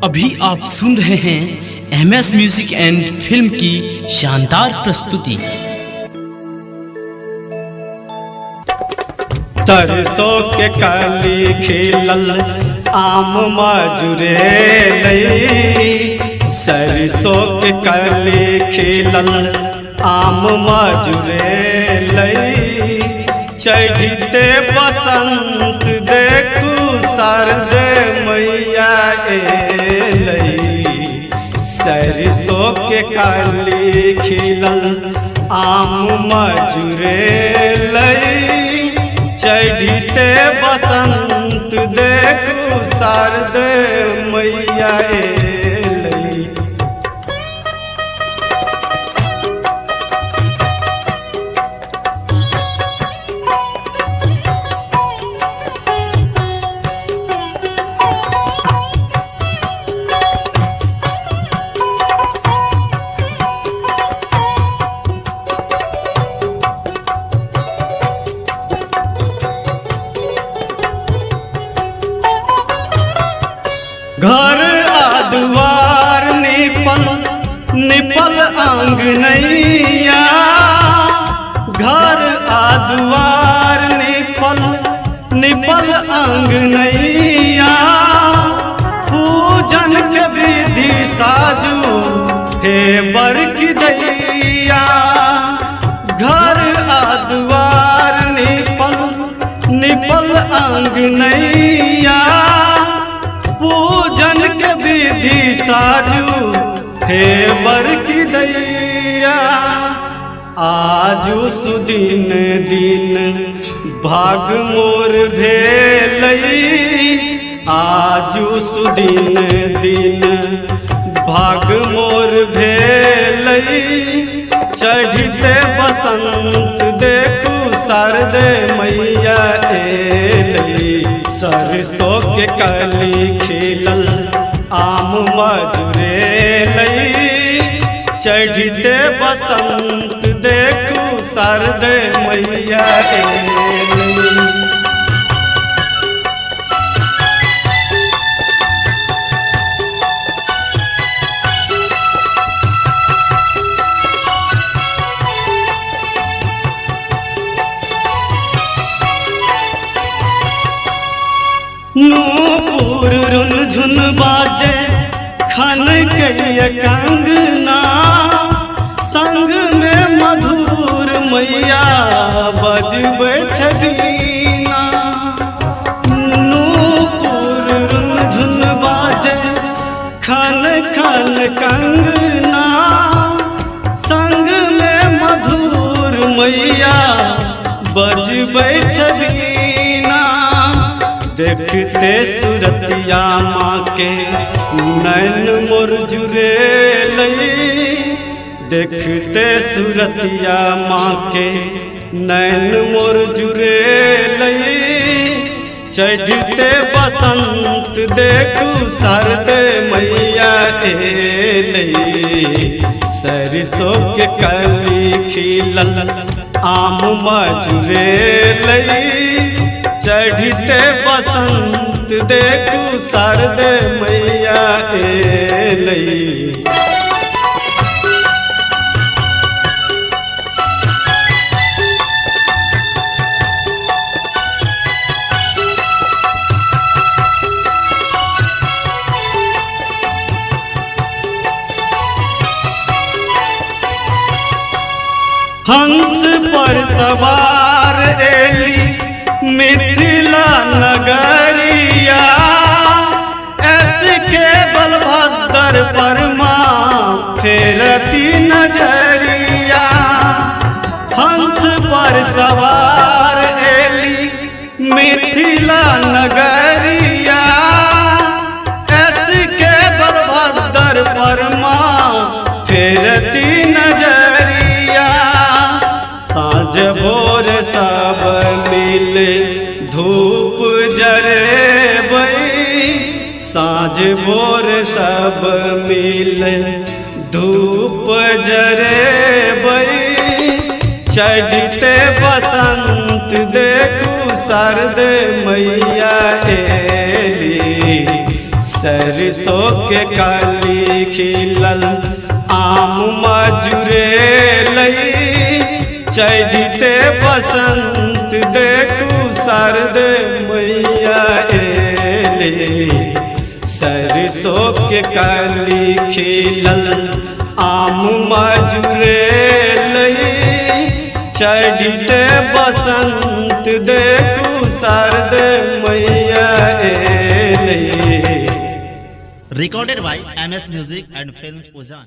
अभी आप सुन रहे हैं MS म्यूजिक एंड फिल्म की शानदार प्रस्तुति। सरसों के कली खिलल आम मजुरे लई, सरसों के कली खिलल आम मजुरे लई, चढ़ते बसंत देखू शारद मैया लई, सरसों के कली खिलल आम मजुरे लई, चढ़ते बसंत देखू शारद मैया लई। घर आदुआर निपल निपल आंगनैया, घर आदुआर निपल निपल आंगनैया, पूजन के विधि साजू हे बरकी दैया, घर आदुआर निपल निपल आंगनैया, पूजन के विधि साजू हे बरकी दैया, आजू सुदिन दिन भाग मोर भेलई, आजू सुदिन दिन भाग मोर भेलई, चढ़ते बसंत देखू शारद मैया लई, सरसों के कली खिलल आम मजुरे लई, चढ़ते बसंत देखू शारद मैया लई। नूपुर रुनझुन बाजे खन के कंगना, संग में मधुर मैया बजबै छबीना, नूपुर रुनझुन बाजे खन खन कंगना, संग में मधुर मैया बजबै छबीना, देखते सूरतिया माँ के नैन मोर जुरे लई, देखते सूरतिया माँ के नैन मोर जुरे लई, चढ़ते बसंत देखू शारद मैया लई, सरसों के कली खिलल आम मजुरे लई, चढ़ते बसंत देखू शारद मैया लई। हंस पर सवार एली मिथिला नगरिया, ऐसके बलभद्र पर माँ फेरती नजरिया, हंस पर सवार एली मिथिला नगरिया, ऐसके बलभद्र पर माँ फेरती नजरिया, साँझ भोर सब मिले धूप जरेबै, साँझ भोर सब मिले धूप जरेबै, चढ़ते बसंत देखू शारद मैया एली, सरसों सरसों के काली खिलल आम मजुरे लई चढ़ते बसंत देखू सरद मैया एले सरसों के काली खिलल आम मजुरे लई चढ़ते बसंत देखू सरद मैया एले। Recorded by MS Music and Films Ujjan.